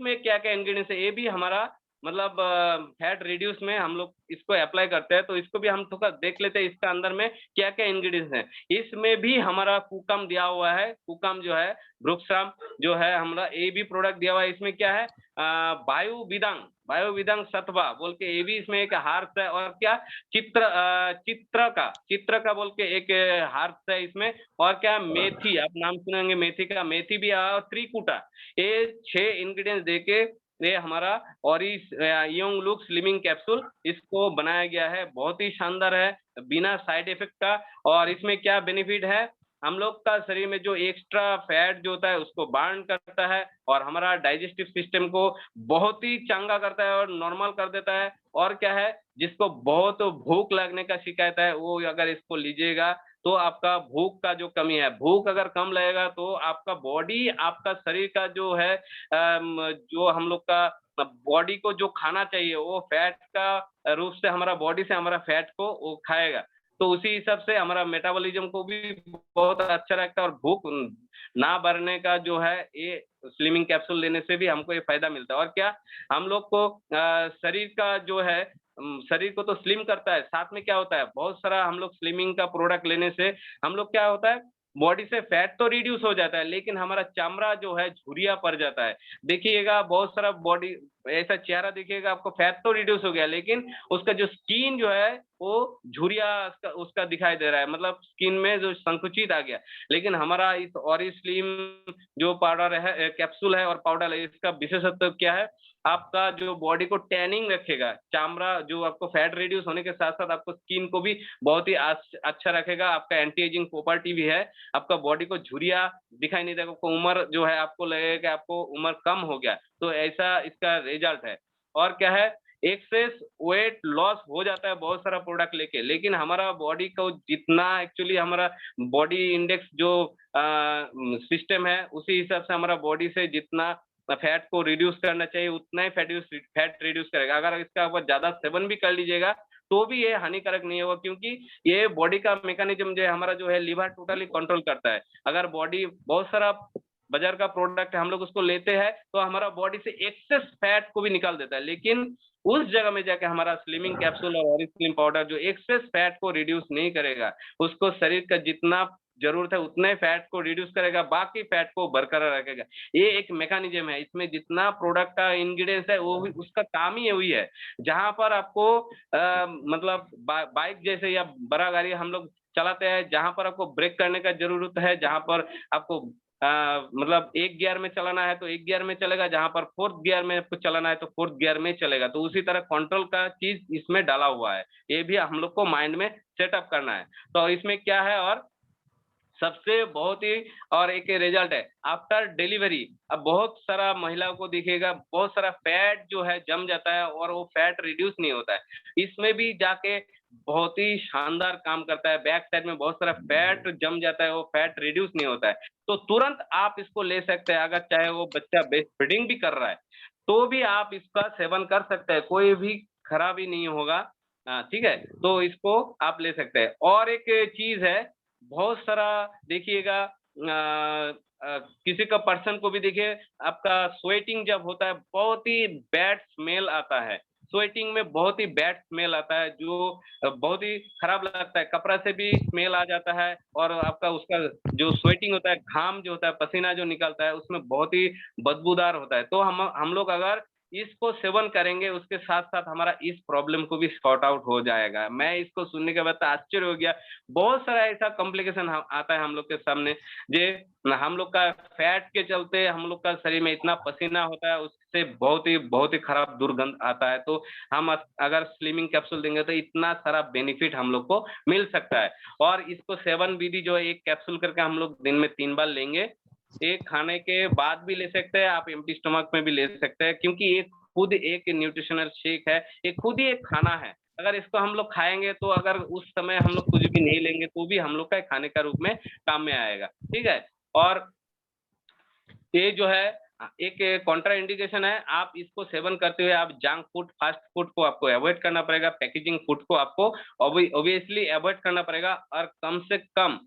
इसमें क्या-क्या इंग्रीडिएंट्स है, ये भी हमारा मतलब फैट रिड्यूस में हम लोग इसको अप्लाई करते हैं, तो इसको भी हम थोड़ा देख लेते हैं इसके अंदर में क्या-क्या इंग्रीडिएंट्स हैं। इसमें भी हमारा कुकम दिया हुआ है, कुकम जो है, ब्रूकसाम जो है हमारा ये भी प्रोडक्ट दिया हुआ है। इसमें क्या है वायु विदंग सत्वा बोल के ये भी इसमें एक हार्ब्स है और क्या चित्र का बोल के एक हार्ब्स है इसमें और क्या मेथी, आप नाम सुनेंगे मेथी का, मेथी भी है और त्रिकुटा। ये 6 इंग्रीडिएंट्स देके ये हमारा orris young look slimming capsule इसको बनाया गया है। बहुत ही शानदार है, बिना साइड इफेक्ट का। और इसमें क्या बेनिफिट है, हम लोग का शरीर में जो एक्स्ट्रा फैट जो होता है उसको बर्न करता है और हमारा डाइजेस्टिव सिस्टम को बहुत ही चंगा करता है और नॉर्मल कर देता है। और क्या है, जिसको बहुत भूख लगने का शिकायत है वो अगर इसको लीजिएगा तो आपका भूख का जो कमी है, भूख अगर कम लगेगा तो आपका बॉडी, आपका शरीर का जो है जो हम लोग का बॉडी को जो खाना चाहिए वो फैट का रूप से हमारा बॉडी से हमारा फैट को वो खाएगा। तो उसी हिसाब से हमारा मेटाबॉलिज्म को भी बहुत अच्छा लगता है और भूख ना बढ़ने का जो है ये स्लिमिंग कैप्सूल लेने से भी हमको ये फायदा मिलता है। और क्या, हम लोग को शरीर का जो है शरीर को तो स्लिम करता है, साथ में क्या होता है, बहुत सारा हम लोग स्लिमिंग का प्रोडक्ट लेने से हम लोग क्या होता है, बॉडी से फैट तो रिड्यूस हो जाता है लेकिन हमारा चमड़ा जो है झुर्रियाँ पड़ जाता है। देखिएगा बहुत सारा बॉडी ऐसा चेहरा देखिएगा आपको, फैट तो रिड्यूस हो गया लेकिन उसका जो स्किन जो है वो झुर्रियाँ उसका उसका दिखाई दे रहा है, मतलब स्किन में जो संकुचित आ गया। लेकिन हमारा इस ऑरिस्लिम जो पाउडर है कैप्सूल है और पाउडर है, इसका विशेषत्व क्या है, आपका जो बॉडी को टैनिंग रखेगा, चमड़ा जो आपको फैट रिड्यूस होने के साथ-साथ आपको स्किन को भी बहुत ही अच्छा रखेगा, आपका एंटी एजिंग प्रॉपर्टी भी है, आपका बॉडी को झुर्रियाँ दिखाई नहीं देगा, आपको उम्र जो है आपको लगेगा कि आपको उम्र कम हो गया, तो ऐसा इसका रिजल्ट है। और क्या है, एक्सेस वेट लॉस हो जाता है बहुत सारा प्रोडक्ट लेके, लेकिन हमारा बॉडी को जितना एक्चुअली हमारा बॉडी इंडेक्स जो सिस्टम है, उसी हिसाब से हमारा बॉडी से जितना फैट को रिड्यूस करना चाहिए उतना ही फैट रिड्यूस करेगा। अगर इसका आप ज़्यादा सेवन भी कर लीजिएगा, तो भी ये हानिकारक नहीं होगा क्योंकि ये बॉडी का मैकेनिज़्म जो है हमारा जो है लिवर टोटली कंट्रोल करता है। अगर बॉडी बहुत सारा बाज़ार का प्रोडक्ट है, हम लोग उसको लेते हैं, तो हमारा बॉडी से एक्सेस फैट को भी निकाल देता है। लेकिन उस जगह में जाके हमारा स्लिमिंग कैप्सूल और ऑरिस्लिम पाउडर जो एक्सेस फैट को रिड्यूस नहीं करेगा, उसको शरीर का जितना ज़रूरत है उतने ही फैट को रिड्यूस करेगा, बाकी फैट को बरकरार रखेगा। ये एक मैकेनिज़्म है, इसमें जितना प्रोडक्ट का इंग्रीडिएंट्स है वो भी उसका काम ही वही है। जहाँ पर आपको मतलब बाइक जैसे या बड़ा गाड़ी हम लोग चलाते हैं, जहाँ पर आपको ब्रेक करने का ज़रूरत है, जहाँ पर आपको मतलब 1 गियर में चलाना है तो 1 गियर में चलेगा, जहाँ पर 4th गियर में आपको चलाना है तो 4th गियर में चलेगा। तो उसी तरह कंट्रोल का चीज़ इसमें डाला हुआ है। ये भी हम लोग को माइंड में सेटअप करना है। तो इसमें क्या है, और सबसे बहुत ही और एक रिजल्ट है आफ्टर डिलीवरी। अब बहुत सारा महिलाओं को देखिएगा, बहुत सारा फैट जो है जम जाता है और वो फैट रिड्यूस नहीं होता है। इसमें भी जाके बहुत ही शानदार काम करता है। बैक साइड में बहुत सारा फैट जम जाता है, वो फैट रिड्यूस नहीं होता है। तो तुरंत आप इसको ले सकते हैं, अगर चाहे वो बच्चा ब्रेस्ट फीडिंग भी कर रहा है, तो भी आप इसका सेवन कर सकते हैं, कोई भी खराबी नहीं होगा। ठीक है? तो इसको आप ले सकते हैं। और एक चीज़ है, बहुत सारा देखिएगा किसी का पर्सन को भी देखिए, आपका स्वेटिंग जब होता है बहुत ही बैड स्मेल आता है। स्वेटिंग में बहुत ही बैड स्मेल आता है जो बहुत ही खराब लगता है, कपड़ा से भी स्मेल आ जाता है और आपका उसका जो स्वेटिंग होता है, घाम जो होता है, पसीना जो निकलता है उसमें बहुत ही बदबूदार होता है। तो हम लोग अगर इसको सेवन करेंगे उसके साथ-साथ हमारा इस प्रॉब्लम को भी सॉर्ट आउट हो जाएगा। मैं इसको सुनने के बाद तो आश्चर्य हो गया। बहुत सारा ऐसा कॉम्प्लिकेशन ह आता है हम लोग के सामने, जे हम लोग का फैट के चलते हम लोग का शरीर में इतना पसीना होता है, उससे बहुत ही खराब दुर्गंध आता है। तो हम अगर स्लिमिंग कैप्सूल देंगे तो इतना सारा बेनिफिट हम लोग को मिल सकता है। और इसको सेवन विधि जो है, 1 कैप्सूल करके हम लोग दिन में 3 बार लेंगे। ये खाने के बाद भी ले सकते हैं, आप एम्प्टी स्टमक में भी ले सकते हैं क्योंकि ये खुद एक न्यूट्रिशनल शेक है, ये खुद ही एक खाना है। अगर इसको हम लोग खाएँगे तो अगर उस समय हम लोग कुछ भी नहीं लेंगे तो भी हम लोग का खाने का रूप में काम में आएगा, ठीक है? और ये जो है एक कॉन्ट्रा इंडिकेशन है, आप इसको सेवन करते हुए आप जंक फूड, फास्ट फूड को आपको अवॉइड करना पड़ेगा, पैकेजिंग फूड को आपको ऑब्वियसली अवॉइड करना पड़ेगा और कम से कम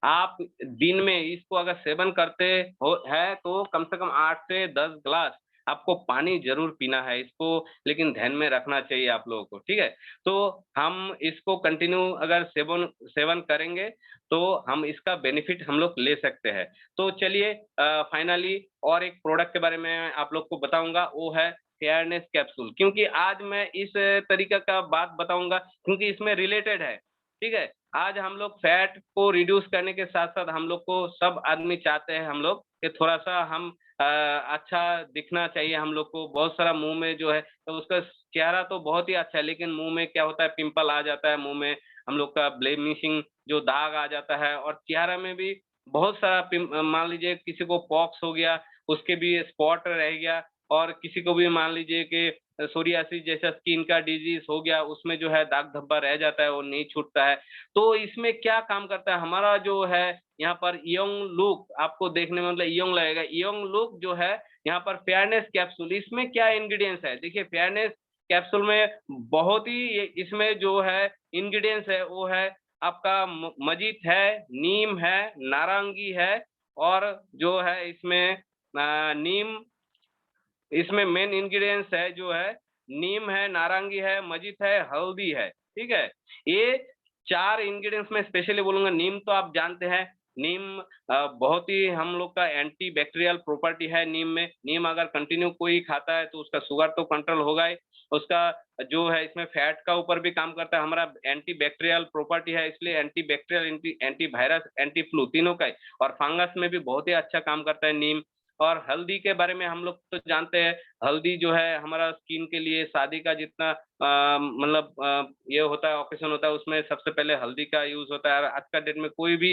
आप दिन में इसको अगर सेवन करते हो है तो कम से कम 8 से 10 ग्लास आपको पानी ज़रूर पीना है, इसको लेकिन ध्यान में रखना चाहिए आप लोगों को, ठीक है? तो हम इसको कंटिन्यू अगर सेवन सेवन करेंगे, तो हम इसका बेनिफिट हम लोग ले सकते हैं। तो चलिए फाइनली और एक प्रोडक्ट के बारे में आप लोग को बताऊँगा, वो है फेयरनेस कैप्सूल, क्योंकि आज मैं इस तरीके का बात बताऊँगा क्योंकि इसमें रिलेटेड है, ठीक है? आज हम लोग फैट को रिड्यूस करने के साथ-साथ हम लोग को सब आदमी चाहते हैं हम लोग कि थोड़ा-सा हम अच्छा दिखना चाहिए हम लोग को, बहुत सारा मुँह में जो है तो उसका चेहरा तो बहुत ही अच्छा है, लेकिन मुँह में क्या होता है पिंपल आ जाता है, मुँह में हम लोग का ब्लेमिशिंग जो दाग आ जाता है और चेहरा में भी बहुत सारा मान लीजिए किसी को पॉक्स हो गया, उसके भी स्पॉट रह गया और किसी को भी मान लीजिए कि सोरियासिस जैसा स्किन का डिजीज़ हो गया, उसमें जो है दाग धब्बा रह जाता है, वो नहीं छूटता है। तो इसमें क्या काम करता है, हमारा जो है यहाँ पर यंग लुक आपको देखने में मतलब यंग लगेगा। यंग लुक जो है यहाँ पर फेयरनेस कैप्सूल इसमें क्या इंग्रीडिएंट्स है? देखिए फेयरनेस कैप्सूल में बहुत ही इसमें जो है इंग्रीडिएंट्स है वो है आपका मजीठ है, नीम है, नारंगी है और जो है इसमें नीम इसमें मेन इंग्रीडिएंट्स है जो है नीम है, नारंगी है, मजीठ है, हल्दी है, ठीक है? ये 4 इंग्रीडिएंट्स मैं स्पेशली बोलूँगा नीम तो आप जानते हैं, नीम बहुत ही हम लोग का एंटी बैक्टीरियल प्रॉपर्टी है नीम में। नीम अगर कंटिन्यू कोई खाता है तो उसका शुगर तो कंट्रोल होगा ही, उसका जो है इसमें फैट का ऊपर भी काम करता है, हमारा एंटी बैक्टीरियल प्रॉपर्टी है इसलिए anti bacterial, anti virus, anti flu तीनों का ही और फंगस में भी बहुत ही अच्छा काम करता है नीम। और हल्दी के बारे में हम लोग तो जानते हैं, हल्दी जो है हमारा स्किन के लिए शादी का जितना मतलब ये होता है ऑकेशन होता है उसमें सबसे पहले हल्दी का यूज़ होता है और आज का डेट में कोई भी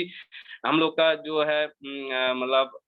हम लोग का जो है मतलब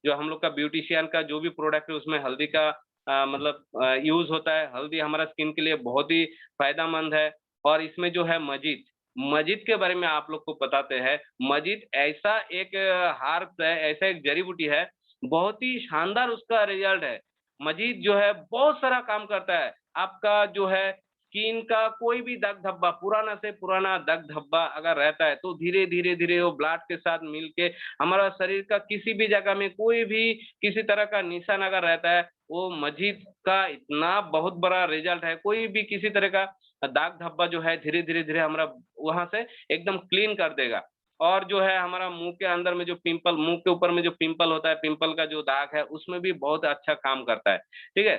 जो हम लोग का ब्यूटीशियन का जो भी प्रोडक्ट है उसमें हल्दी का मतलब यूज़ होता है। हल्दी हमारा स्किन के लिए बहुत ही फ़ायदेमंद है और इसमें जो है मजीठ, मजीठ के बारे में आप लोग को बताते हैं। मजीठ ऐसा एक हर्ब्स है, ऐसा एक जड़ी-बूटी है बहुत ही शानदार उसका रिज़ल्ट है। मजीद जो है बहुत सारा काम करता है। आपका जो है स्किन का कोई भी दाग-धब्बा, पुराना से पुराना दाग-धब्बा अगर रहता है तो धीरे-धीरे वो ब्लड के साथ मिल के हमारा शरीर का किसी भी जगह में कोई भी किसी तरह का निशान अगर रहता है, वो मजीद का इतना बहुत बड़ा रिज़ल्ट है। कोई भी किसी तरह का दाग-धब्बा जो है धीरे-धीरे हमारा वहाँ से एकदम क्लीन कर देगा। और जो है हमारा मुँह के अंदर में जो पिंपल मुँह के ऊपर में जो पिंपल होता है, पिंपल का जो दाग है, उसमें भी बहुत अच्छा काम करता है, ठीक है?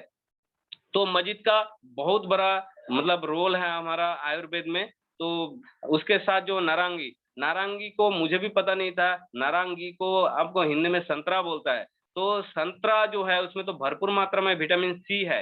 तो मस्जिद का बहुत बड़ा मतलब रोल है हमारा आयुर्वेद में, तो उसके साथ जो नारंगी, नारंगी को मुझे भी पता नहीं था, नारंगी को आपको हिंदी में संतरा बोलता है। तो संतरा जो है उसमें तो भरपूर मात्रा में विटामिन सी है।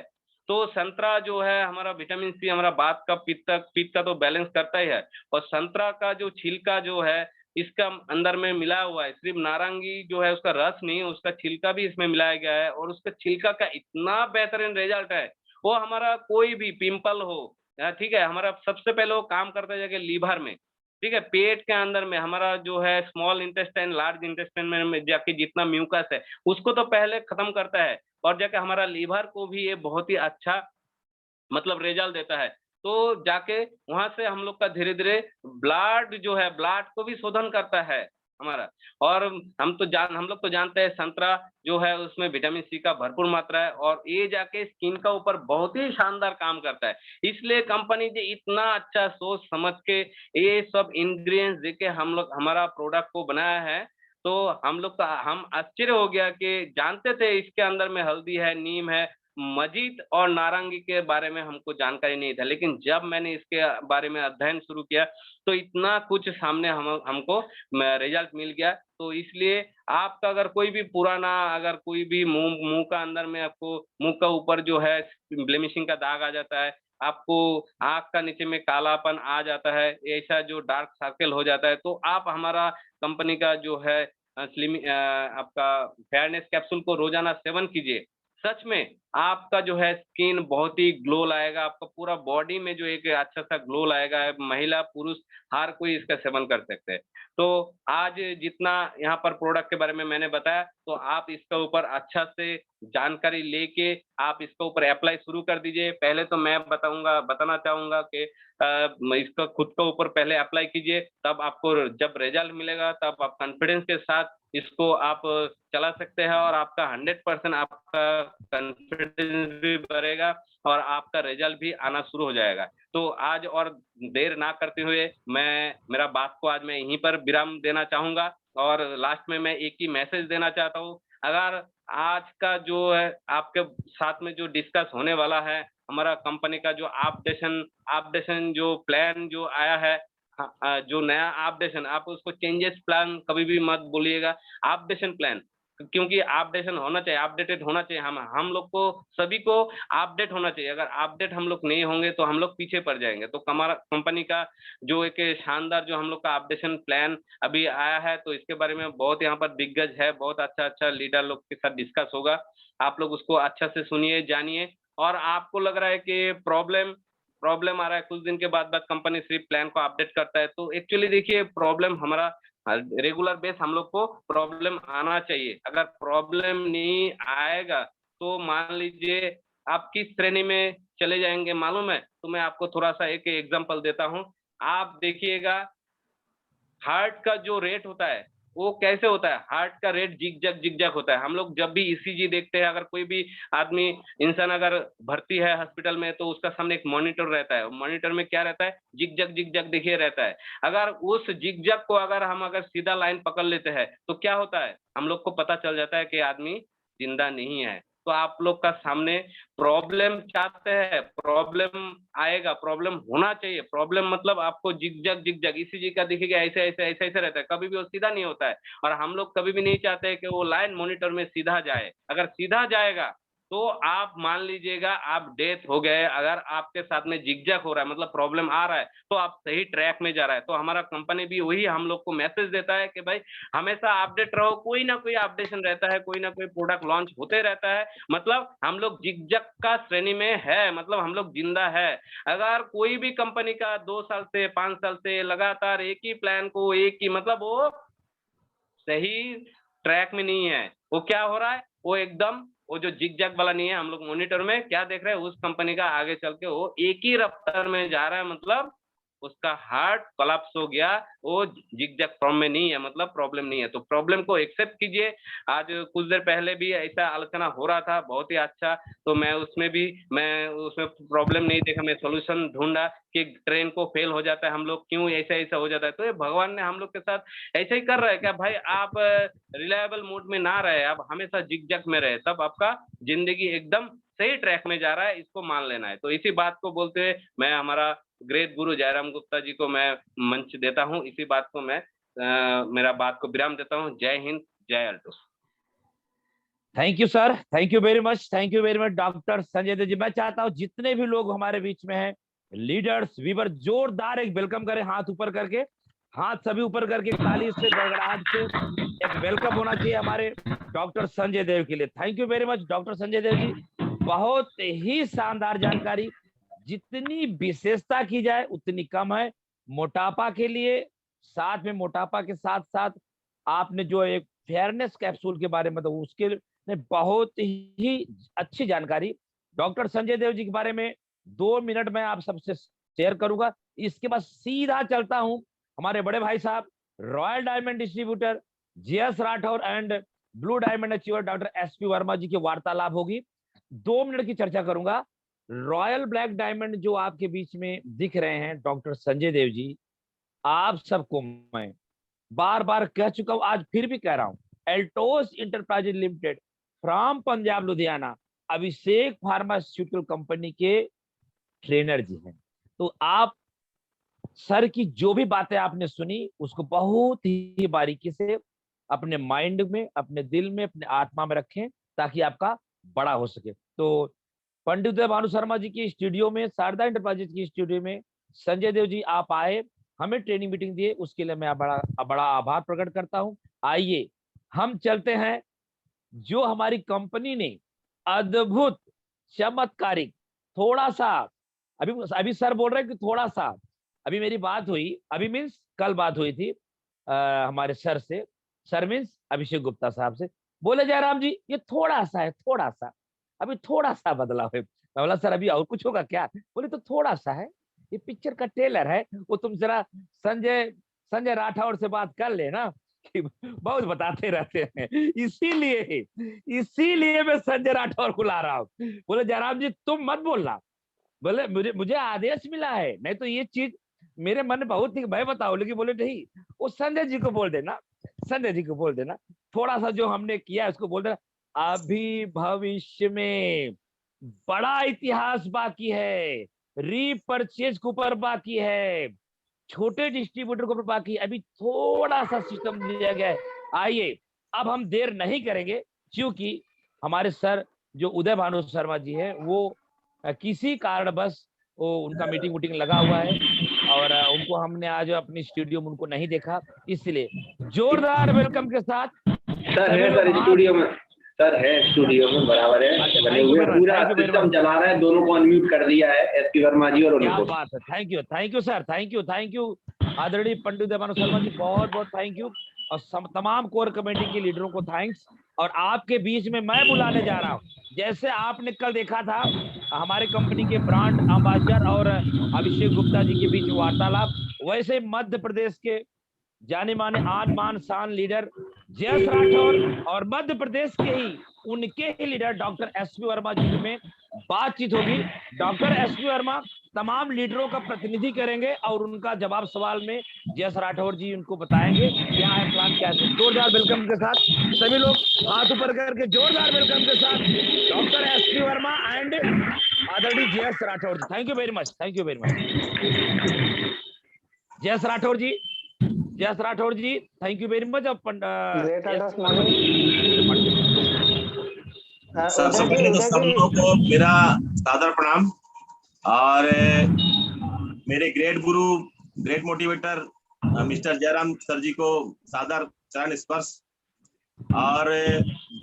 तो संतरा जो है हमारा विटामिन सी हमारा वात का पित्त का तो बैलेंस करता ही है और संतरा का जो छिलका जो है इसका अंदर में मिला हुआ है, सिर्फ़ नारंगी जो है उसका रस नहीं, उसका छिलका भी इसमें मिलाया गया है और उसका छिलका का इतना बेहतरीन रिज़ल्ट है, वो हमारा कोई भी पिंपल हो ठीक है? हमारा सबसे पहले वो काम करता है जाके लीवर में, ठीक है? पेट के अंदर में हमारा जो है स्मॉल इंटेस्टाइन, लार्ज इंटेस्टाइन में जाके जितना म्यूकस है, उसको तो पहले खत्म करता है और जाके हमारा लीवर को भी ये बहुत ही अच्छा मतलब रिज़ल्ट देता है। तो जाके वहाँ से हम लोग का धीरे-धीरे ब्लड जो है, ब्लड को भी शोधन करता है हमारा और हम लोग तो जानते हैं संतरा जो है उसमें विटामिन सी का भरपूर मात्रा है और ये जाके स्किन का ऊपर बहुत ही शानदार काम करता है। इसलिए कंपनी ने इतना अच्छा सोच समझ के ये सब इंग्रीडिएंट्स देके हम लोग हमारा प्रोडक्ट को बनाया है। तो हम आश्चर्य हो गया कि जानते थे इसके अंदर में हल्दी है, नीम है, मजीद और नारंगी के बारे में हमको जानकारी नहीं था, लेकिन जब मैंने इसके बारे में अध्ययन शुरू किया, तो इतना कुछ सामने हमको रिज़ल्ट मिल गया। तो इसलिए आपका अगर कोई भी पुराना अगर कोई भी मुँह मुँह का अंदर में आपको मुँह का ऊपर जो है ब्लेमिशिंग का दाग आ जाता है, आपको आँख का नीचे में कालापन आ जाता है, ऐसा जो डार्क सर्कल हो जाता है, तो आप हमारा कंपनी का जो है आपका फेयरनेस कैप्सूल को रोज़ाना सेवन कीजिए। सच में आपका जो है स्किन बहुत ही ग्लो लाएगा, आपका पूरा बॉडी में जो एक अच्छा-सा ग्लो लाएगा, महिला, पुरुष हर कोई इसका सेवन कर सकते हैं। तो आज जितना यहाँ पर प्रोडक्ट के बारे में मैंने बताया, तो आप इसके ऊपर अच्छा से जानकारी लेके आप इसके ऊपर अप्लाई शुरू कर दीजिए। पहले तो मैं बताना चाहूँगा कि इसका खुद के ऊपर पहले अप्लाई कीजिए, तब आपको जब रिज़ल्ट मिलेगा, तब आप कॉन्फिडेंस के साथ इसको आप चला सकते हैं और आपका 100% आपका कॉन्फिडेंस भी बढ़ेगा और आपका रिजल्ट भी आना शुरू हो जाएगा। तो आज और देर ना करते हुए मैं मेरा बात को आज मैं यहीं पर विराम देना चाहूँगा और लास्ट में मैं एक ही मैसेज देना चाहता हूँ। अगर आज का जो है आपके साथ में जो डिस्कस होने वाला है, हमारा कंपनी का जो अपडेशन जो प्लान जो आया है, जो नया अपडेशन आप उसको चेंजेस प्लान कभी भी मत बोलिएगा, अपडेशन प्लान क्योंकि अपडेशन होना चाहिए, अपडेटेड होना चाहिए। हम लोग को सभी को अपडेट होना चाहिए। अगर अपडेट हम लोग नहीं होंगे तो हम लोग पीछे पड़ जाएँगे। तो हमारा कंपनी का जो एक शानदार जो हम लोग का अपडेशन प्लान अभी आया है, तो इसके बारे में बहुत यहाँ पर दिग्गज है, बहुत अच्छा-अच्छा लीडर लोग के साथ डिस्कस होगा। आप लोग उसको अच्छा से सुनिए, जानिए और आपको लग रहा है कि प्रॉब्लम प्रॉब्लम आ रहा है, कुछ दिन के बाद कंपनी सिर्फ प्लान को अपडेट करता है, तो एक्चुअली देखिए प्रॉब्लम हमारा रेगुलर बेस हम लोग को प्रॉब्लम आना चाहिए। अगर प्रॉब्लम नहीं आएगा, तो मान लीजिए आप किस श्रेणी में चले जाएँगे मालूम है? तो मैं आपको थोड़ा-सा एक एग्ज़ाम्पल देता हूँ। आप देखिएगा हार्ट का जो रेट होता है, वो कैसे होता है? हार्ट का रेट जिग-जैग होता है। हम लोग जब भी ईसीजी देखते हैं, अगर कोई भी आदमी इंसान अगर भर्ती है हॉस्पिटल में, तो उसका सामने एक मॉनिटर रहता है। मॉनिटर में क्या रहता है? जिग-जैग देखिए रहता है। अगर उस जिग-जैग को अगर सीधा लाइन पकड़ लेते हैं, तो क्या होता है? हम लोग को पता चल जाता है कि आदमी ज़िंदा नहीं है। तो आप लोग का सामने प्रॉब्लम चाहते हैं, प्रॉब्लम आएगा, प्रॉब्लम होना चाहिए। प्रॉब्लम मतलब आपको जिग-जैग ईसीजी का देखिएगा ऐसे-ऐसे रहता है, कभी भी वो सीधा नहीं होता है और हम लोग कभी भी नहीं चाहते हैं कि वो लाइन मॉनिटर में सीधा जाए। अगर सीधा जाएगा, तो आप मान लीजिएगा आप डेथ हो गए, अगर आपके साथ में जिग-जैग हो रहा है मतलब प्रॉब्लम आ रहा है, तो आप सही ट्रैक में जा रहा है। तो हमारा कंपनी भी वही हम लोग को मैसेज देता है कि भाई हमेशा अपडेट रहो, कोई ना कोई अपडेशन रहता है, कोई ना कोई प्रोडक्ट लॉन्च होते रहता है। मतलब हम लोग जिग-जैग का श्रेणी में है, मतलब हम लोग ज़िंदा है। अगर कोई भी कंपनी का 2 साल से 5 साल से लगातार एक ही प्लान को एक ही मतलब वो सही ट्रैक में नहीं है। वो क्या हो रहा है? वो एकदम वो जो जिग-जैग वाला नहीं है, हम लोग मॉनिटर में क्या देख रहे हैं उस कंपनी का आगे चल के वो एक ही रफ्तार में जा रहा है मतलब उसका हार्ट कोलैप्स हो गया, वो जिग-जैग फॉर्म में नहीं है मतलब प्रॉब्लम नहीं है। तो प्रॉब्लम को एक्सेप्ट कीजिए। आज कुछ देर पहले भी ऐसा आलोचना हो रहा था, बहुत ही अच्छा, तो मैं उसमें प्रॉब्लम नहीं देखा, मैं सॉल्यूशन ढूँढा कि ट्रेन को फेल हो जाता है हम लोग, क्यों ऐसा-ऐसा हो जाता है? तो ये भगवान ने हम लोग के साथ ऐसे ही कर रहा है क्या भाई आप रिलायबल मोड में ना रहे, आप हमेशा जिग-जैग में रहे, तब आपका ज़िंदगी एकदम सही ट्रैक में जा रहा है, इसको मान लेना है। तो इसी बात को बोलते हुए मैं हमारा ग्रेट गुरु जयराम गुप्ता जी को मैं मंच देता हूँ। इसी बात को मैं मेरा बात को विराम देता हूँ। जय हिंद, जय Altos. Thank you sir, thank you very much, thank you very much doctor Sanjay Dev ji. मैं चाहता हूँ जितने भी लोग हमारे बीच में हैं, लीडर्स वीवर, जोरदार एक वेलकम करें, हाथ ऊपर करके, हाथ सभी ऊपर करके, ताली से गड़गड़ाहट से एक वेलकम होना चाहिए हमारे डॉक्टर संजय देव के लिए। Thank you very much doctor Sanjay Dev ji, बहुत ही शानदार जानकारी। जितनी विशेषता की जाए उतनी कम है मोटापा के लिए। साथ में मोटापा के साथ साथ आपने जो एक फेयरनेस कैप्सूल के बारे में तो उसके ने बहुत ही अच्छी जानकारी। डॉक्टर संजय देव जी के बारे में 2 मिनट में आप सबसे शेयर करूंगा। इसके बाद सीधा चलता हूं हमारे बड़े भाई साहब, royal diamond distributor GS Rathore and blue diamond achiever doctor SP Verma ji की वार्तालाप होगी। 2 मिनट की चर्चा करूंगा। रॉयल ब्लैक डायमंड जो आपके बीच में दिख रहे हैं डॉक्टर संजय देव जी, आप सबको मैं बार बार कह चुका हूं, आज फिर भी कह रहा हूं, Altos enterprises limited from Punjab Ludhiana Abhishek pharmaceutical company के ट्रेनर जी हैं। तो आप सर की जो भी बातें आपने सुनी उसको बहुत ही बारीकी से अपने माइंड में, अपने दिल में, अपने आत्मा में रखें ताकि आपका बड़ा हो सके। तो पंडित उदय भानु शर्मा जी की स्टूडियो में, शारदा इंटरप्राइजेज की स्टूडियो में संजय देव जी आप आए, हमें ट्रेनिंग मीटिंग दिए, उसके लिए मैं बड़ा आभार प्रकट करता हूं। आइए हम चलते हैं जो हमारी कंपनी ने अद्भुत, चमत्कारिक, थोड़ा सा, अभी अभी सर बोल रहे हैं कि थोड़ा सा, अभी मेरी बात हुई, अभी मीन्स कल बात हुई थी हमारे सर से, सर मीन्स अभिषेक गुप्ता साहब से, बोले जयराम जी ये थोड़ा सा है, थोड़ा सा, अभी थोड़ा सा बदलाव है। मैं बोला सर अभी और कुछ होगा क्या? बोले तो थोड़ा सा है, ये पिक्चर का ट्रेलर है, वो तुम जरा संजय संजय राठौर से बात कर लेना बहुत बताते रहते हैं, इसीलिए मैं संजय राठौर को ला रहा हूँ। बोले जयराम जी तुम मत बोलना, बोले मुझे मुझे आदेश मिला है, नहीं तो ये चीज मेरे मन में बहुत थी, मैं बताऊं, लेकिन बोले नहीं, वो संजय जी को बोल देना, संजय जी को बोल देना, थोड़ा सा जो हमने किया है उसको बोल देना। अभी भविष्य में बड़ा इतिहास बाकी है, रीपरचेज के ऊपर बाकी है, छोटे डिस्ट्रीब्यूटर के ऊपर बाकी है, अभी थोड़ा सा सिस्टम दिया गया है। आइए अब हम देर नहीं करेंगे, क्योंकि हमारे सर जो उदय भानु शर्मा जी है वो किसी कारण बस वो उनका मीटिंग वूटिंग लगा हुआ है, और उनको हमने आज अपनी स्टूडियो में उनको नहीं देखा, इसलिए जोरदार वेलकम के साथ सर है सर स्टूडियो में, सर है स्टूडियो में बराबर है, बने हुए पूरा सिस्टम चला रहा है, दोनों को अनम्यूट कर दिया है एसपी वर्मा जी और क्या बात है। Thank you sir, thank you आदरणीय पंडित उदय भानु शर्मा जी, बहुत बहुत थैंक यू, और तमाम कोर कमेटी के लीडरों को थैंक्स। और आपके बीच में मैं बुलाने जा रहा हूँ, जैसे आपने कल देखा था हमारे कंपनी के ब्रांड एम्बेसडर और अभिषेक गुप्ता जी के बीच वार्तालाप, वैसे मध्य प्रदेश के जाने माने आन मान शान लीडर जयेश राठौर और मध्य प्रदेश के ही उनके ही लीडर डॉक्टर एसपी वर्मा जी में बातचीत होगी। डॉक्टर एसपी वर्मा तमाम लीडरों का प्रतिनिधि करेंगे और उनका जवाब सवाल में जयेश राठौर जी उनको बताएंगे क्या है प्लान, क्या है। जोरदार वेलकम के साथ सभी लोग हाथ ऊपर करके जोरदार वेलकम के साथ डॉक्टर एसपी वर्मा एंड आदरणीय Jayesh Rathore ji. Thank you very much, thank you very much. Jayesh Rathore ji, Jayesh Rathore ji, thank you very much. सबसे पहले तो सब लोगों को मेरा सादर प्रणाम, और मेरे great guru, great motivator mister Jayram sir ji को सादर चरण स्पर्श, और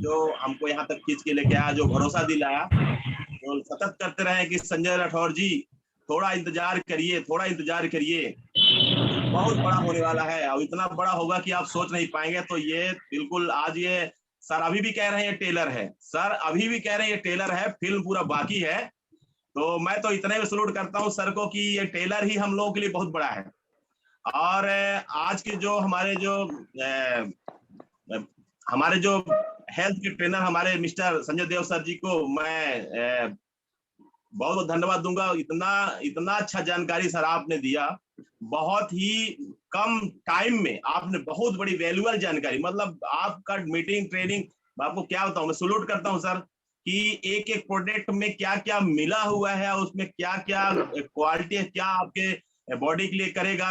जो हमको यहाँ तक खींच के लेके आया, जो भरोसा दिलाया, तो सतत करते रहे कि संजय राठौर जी थोड़ा इंतजार करिए, थोड़ा इंतजार करिए, बहुत बड़ा होने वाला है, और इतना बड़ा होगा कि आप सोच नहीं पाएंगे। तो ये बिल्कुल आज ये सर अभी भी कह रहे हैं ये टेलर है, सर अभी भी कह रहे हैं ये टेलर है, फिल्म पूरा बाकी है। तो मैं तो इतने में सलूट करता हूँ सर को कि ये टेलर ही हम लोगों के लिए बहुत बड़ा है। और आज के जो हमारे जो हेल्थ के ट्रेनर हमारे मिस्टर संजय देव सर जी को मैं बहुत बहुत धन्यवाद दूंगा। इतना अच्छा जानकारी सर आपने दिया, बहुत ही कम टाइम में आपने बहुत बड़ी वैल्यूएबल जानकारी, मतलब आपका मीटिंग ट्रेनिंग, मैं आपको क्या बताऊं, मैं सलूट करता हूं सर कि एक एक प्रोडक्ट में क्या क्या मिला हुआ है, उसमें क्या क्या क्वालिटी है, क्या आपके बॉडी के लिए करेगा,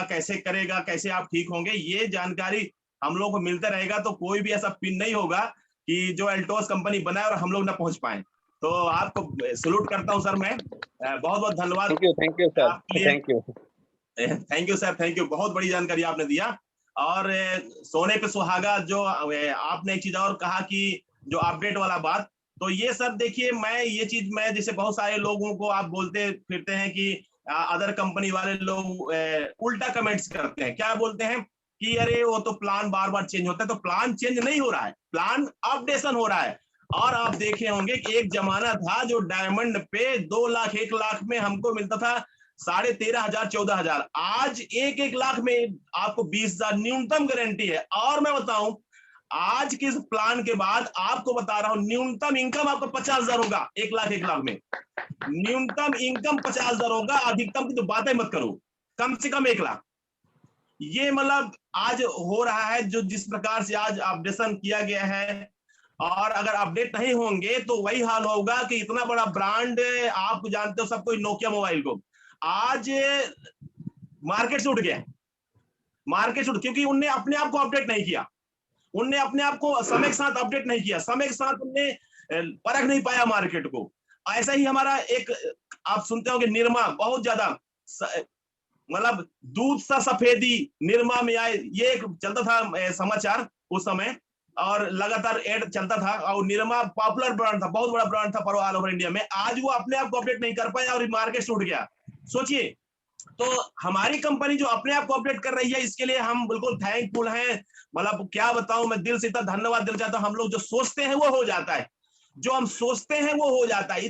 कैसे आप ठीक होंगे, ये जानकारी हम लोग को मिलता रहेगा। तो कोई भी ऐसा पिन नहीं होगा कि जो एल्टोस कंपनी बनाए और हम लोग ना पहुंच पाए। तो आपको सलूट करता हूं सर, मैं बहुत बहुत धन्यवाद। Thank you sir, thank you sir, thank you, बहुत बड़ी जानकारी आपने दिया। और सोने पे सुहागा, जो आपने एक चीज और कहा कि जो अपडेट वाला बात, तो ये सर देखिए, मैं जैसे बहुत सारे लोगों को आप बोलते फिरते हैं कि अदर कंपनी वाले लोग उल्टा कमेंट्स करते हैं, क्या बोलते हैं कि अरे वो तो प्लान बार बार चेंज होता है। तो प्लान चेंज नहीं हो रहा है, प्लान अपडेशन हो रहा है। और आप देखे होंगे कि एक जमाना था जो डायमंड पे 2 लाख 1 लाख में हमको मिलता था 13,500 14,000, आज 1 लाख में आपको 20,000 न्यूनतम गारंटी है। और मैं बताऊं, आज के इस प्लान के बाद आपको बता रहा हूं, न्यूनतम इनकम आपको 50,000 होगा। 1 लाख में न्यूनतम इनकम 50,000 होगा, अधिकतम की तो बातें मत करो, कम से कम 1 लाख। ये मतलब आज हो रहा है, जो जिस प्रकार से आज अपडेशन किया गया है। और अगर अपडेट नहीं होंगे तो वही हाल होगा कि इतना बड़ा ब्रांड, आप जानते हो सब कोई नोकिया मोबाइल को, आज मार्केट से उठ गया, क्योंकि उनने अपने आप को अपडेट नहीं किया, उनने अपने आप को समय के साथ अपडेट नहीं किया, समय के साथ उनने परख नहीं पाया मार्केट को। ऐसा ही हमारा एक आप सुनते होंगे निरमा, बहुत ज्यादा मतलब दूध सा सफेदी निरमा में आए, ये एक चलता था समाचार उस समय, और लगातार एड चलता था, और निरमा पॉपुलर ब्रांड था, बहुत बड़ा ब्रांड था ऑल ओवर इंडिया में। आज वो अपने आप को अपडेट नहीं कर पाया और मार्केट से उठ गया। सोचिए, तो हमारी कंपनी जो अपने आप को अपडेट कर रही है, इसके लिए हम बिल्कुल थैंकफुल हैं। मतलब क्या बताऊं, मैं दिल से इतना धन्यवाद देना चाहता हूं। हम लोग जो सोचते हैं वो हो जाता है, जो हम सोचते हैं वो हो जाता है।